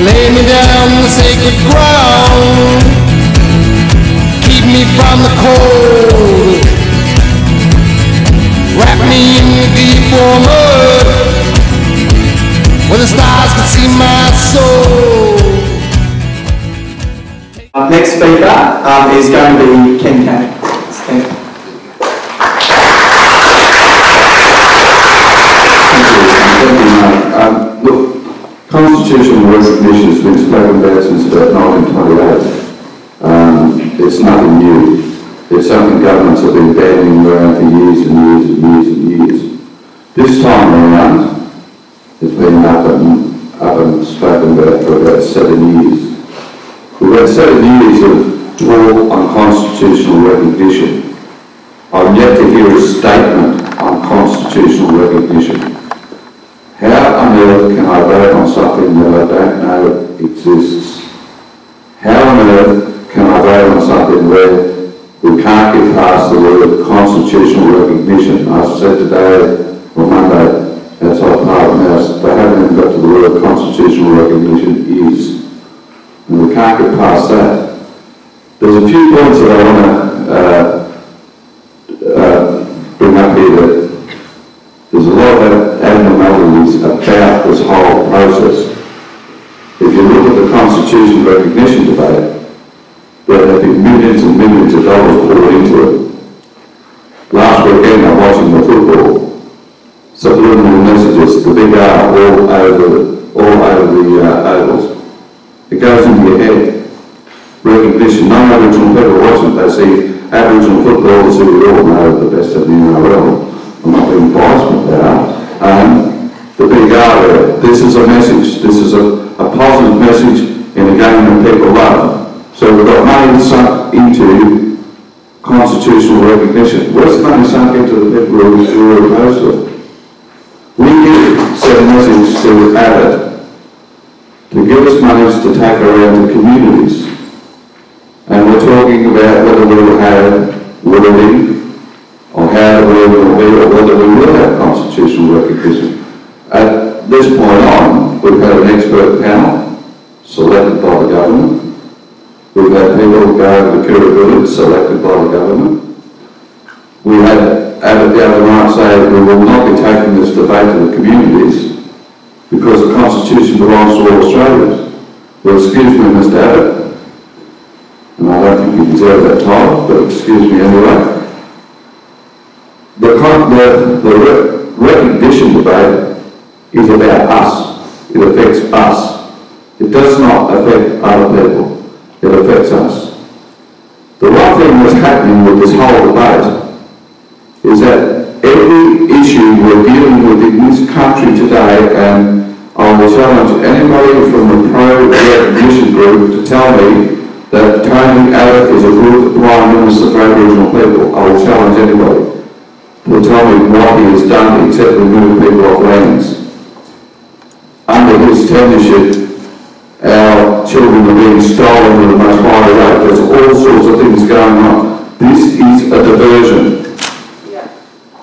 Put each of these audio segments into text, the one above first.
Lay me down on the sacred ground, keep me from the cold, wrap me in your deep warm earth, where the stars can see my soul. Our next speaker is going to be Ken Canning. Thank you, mate. Look, constitutional recognition has been spoken about since about 1928. It's nothing new. It's something governments have been bandying around for years and years and years and years. This time around, it's been up and spoken about for about 7 years. We've had 7 years of talk on constitutional recognition. I've yet to hear a statement on constitutional recognition. How on earth can I vote on something that I don't know exists? How on earth can I vote on something where we can't get past the word constitutional recognition? I said today, or Monday, outside Parliament House, they haven't even got to the word constitutional recognition is. And we can't get past that. There's a few points that I want to bring up here. That there's a lot of abnormalities about this whole process. If you look at the constitutional recognition debate, there have been millions and millions of dollars poured into it. Last weekend I'm watching the football, subliminal messages, the big R all over the ovals. It goes into your head. Recognition. Non-Aboriginal people watching, they see Aboriginal footballers who we all know the best of the NRL. I'm not being biased with that. The big R there. This is a message. This is a positive message in a game that people love. So we've got money sunk into constitutional recognition. Where's the money sunk into the people who are opposed to it? We did send a message to Abbott to give us monies to take around the communities. And we're talking about whether we will have wording, or how the word will be, or whether we will have constitutional recognition. At this point on, we've had an expert panel selected by the government. We've had people go over the Kirribilli selected by the government. We had Abbott the other night say we will not be taking this debate to the communities because the Constitution belongs to all Australians. Well, excuse me, Mr. Abbott, and I don't think you deserve that title, but excuse me anyway. The recognition debate is about us. It affects us. It does not affect other people. It affects us. The one thing that's happening with this whole debate is that every issue we're dealing with in this country today, and I will challenge anybody from the pro-recognition group to tell me that Tony Abbott is a good Prime Minister for Aboriginal people. I will challenge anybody to tell me what he has done except remove people off lands. Under his tenureship, our children are being stolen at a much higher rate. There's all sorts of things going on. This is a diversion. Yeah.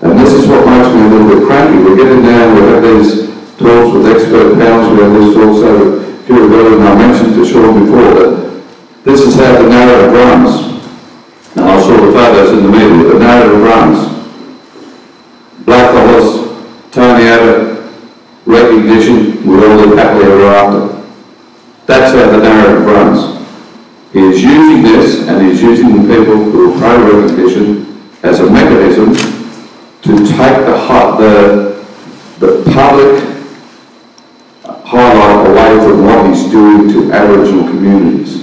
And this is what makes me a little bit cranky. We're getting down, we have these talks with expert panels, we have these talks over Kirribilli, and I mentioned to Sean before that this is how the narrative runs. And I saw the photos in the media. The narrative runs. Black dollars, Tony Abbott, recognition, we all live happily ever after. That's how the narrative runs. He is using this, and he's using the people who are pro-recognition as a mechanism to take the public highlight away from what he's doing to Aboriginal communities.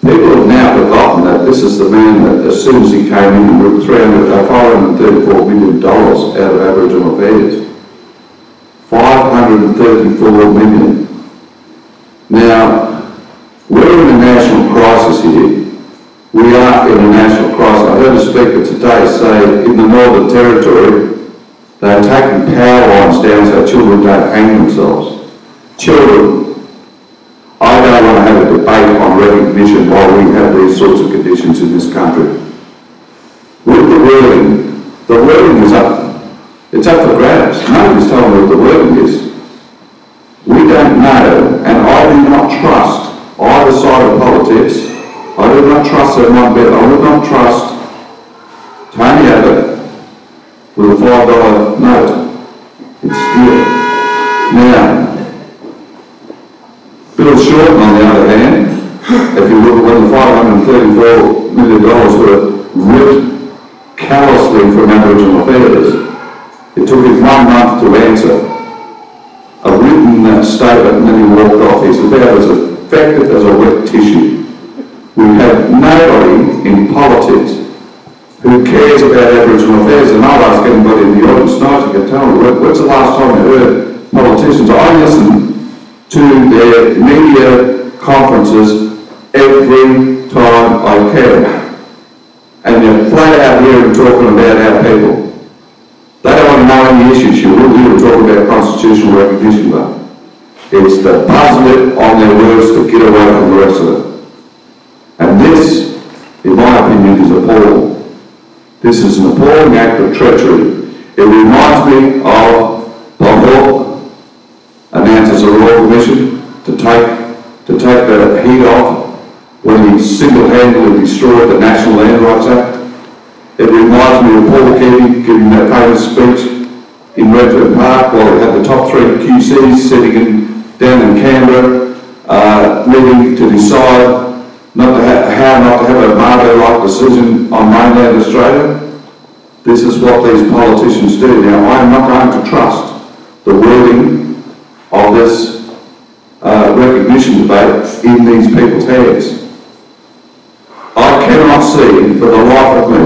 People have now forgotten that this is the man that, as soon as he came in, with $534 million out of Aboriginal affairs. $534 million. Now, we're in a national crisis here. We are in a national crisis. I heard a speaker today say in the Northern Territory they're taking power lines down so children don't hang themselves. Children. I don't want to have a debate on recognition while we have these sorts of conditions in this country. With the wording is up. It's up for grabs. Nobody's telling me what the wording is. We don't know, and I do not said one bit, I would not trust Tony Abbott with a $5 note. It's still. Now, Bill Shorten, on the other hand, if you look at when the $534 million were ripped callously from Aboriginal affairs, it took him 1 month to answer a written statement, and then he walked off. He's about as effective as a wet tissue. We have nobody in politics who cares about Aboriginal affairs, and I'll ask anybody in the audience tonight to get tell me, when's the last time you heard politicians? I listen to their media conferences every time I can, and they're flat out here and talking about our people. They don't want to know any issues. You will hear them talk about constitutional recognition, but it's the puzzle on their words to get away from the rest of it. And this, in my opinion, is appalling. This is an appalling act of treachery. It reminds me of Bob Hawke announces a Royal Commission to take the heat off when he single-handedly destroyed the National Land Rights Act. It reminds me of Paul Keating giving that famous speech in Redfern Park while he had the top 3 QCs sitting down in Canberra, meeting to decide how not to have a Mabo-like decision on mainland Australia. This is what these politicians do. Now, I am not going to trust the wording of this recognition debate in these people's hands. I cannot see for the life of me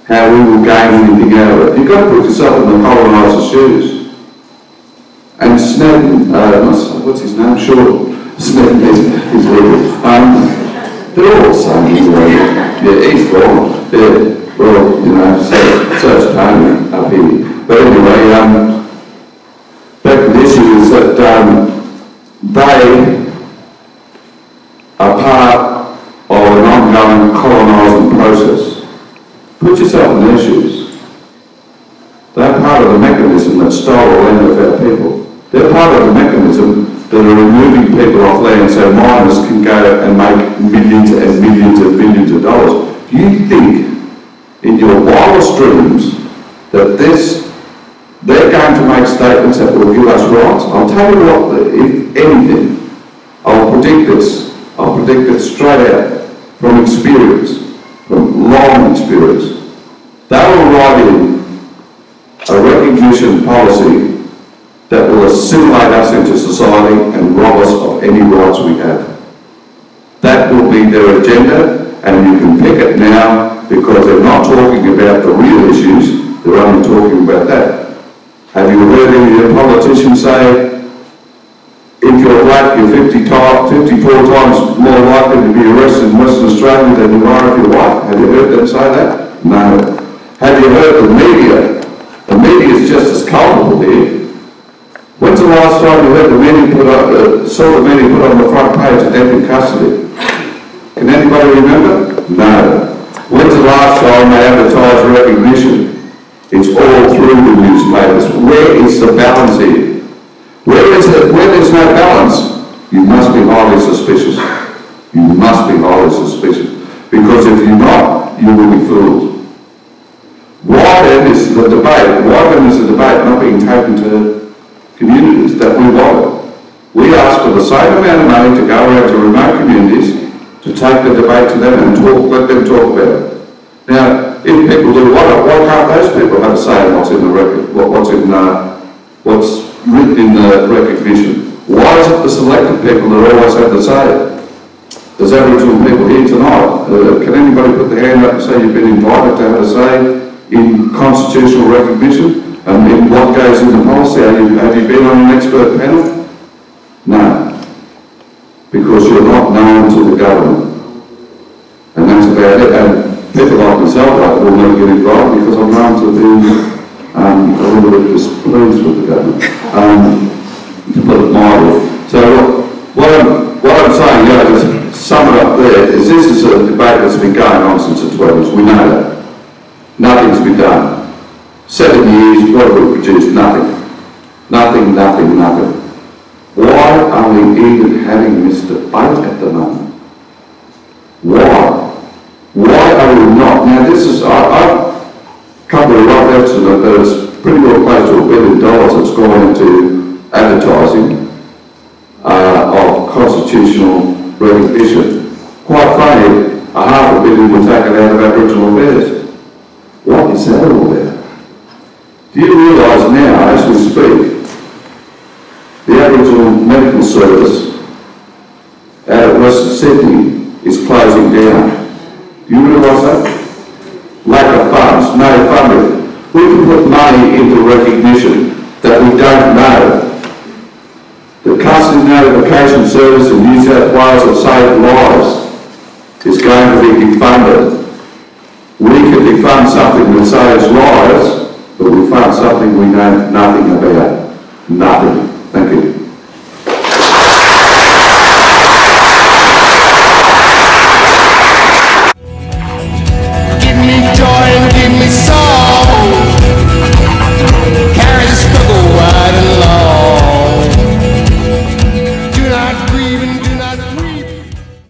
how we will gain anything out of it. You've got to put yourself in the coloniser's shoes. And Snedden, what's his name? Sure, Snedden is legal. They're all the same anyway. Yeah, he's gone. Yeah, well, you know, so's Tony up here. But anyway, back to the issue is that they are part of an ongoing colonising process. Put yourself in their shoes. They're part of the mechanism that stole the land of our people. They're part of the mechanism that are removing people off land so miners can go and make millions and millions and millions of dollars. Do you think, in your wildest dreams, that they're going to make statements that will give us rights? I'll tell you what, if anything, I'll predict this. I'll predict it straight out from experience, from long experience. They will write in a recognition policy that will assimilate us into society and rob us of any rights we have. That will be their agenda, and you can pick it now because they're not talking about the real issues, they're only talking about that. Have you heard any of the politicians say, if you're black, you're 54 times more likely to be arrested in Western Australia than you are if you're white? Have you heard them say that? No. Have you heard the media? The media is just as culpable here. When's the last time you heard the media saw the media put on the front page of death in custody? Can anybody remember? No. When's the last time they advertised recognition? It's all through the newspapers. Where is the balance here? Where there's no balance, you must be highly suspicious. You must be highly suspicious. Because if you're not, you will be fooled. Why then is the debate not being taken to communities that we want? We ask for the same amount of money to go around to remote communities to take the debate to them and let them talk about it. Now, if people do why can't those people have a say in what's in the record, what's written in the recognition? Why is it the selected people that always have the say? There's Aboriginal people here tonight. Can anybody put their hand up and say you've been invited to have a say in constitutional recognition and in what goes into policy? Have you been on an expert panel? No. Because you're not known to the government. And that's about it. And people like myself will never get involved because I'm known to be a little bit displeased with the government, to put it mildly. So what I'm saying, just sum it up there, is this is a debate that's been going on since the 20s. We know that. Nothing's been done. 7 years, what have we produced? Nothing. Nothing. Why are we even having this debate at the moment? Why? question that there's pretty well close to $1 billion that's gone into advertising of constitutional recognition. Quite funny, $500 million were taken out of Aboriginal affairs. What is that all about? Do you realise now, as we speak, the Aboriginal Medical Service out of Western Sydney is closing down? Do you realise that? Lack of funds, no funding. We can put money into recognition that we don't know. The Custody Notification Service in New South Wales that saved lives is going to be defunded. We can defund something that saves lives, but we fund something we know nothing about. Nothing. Thank you.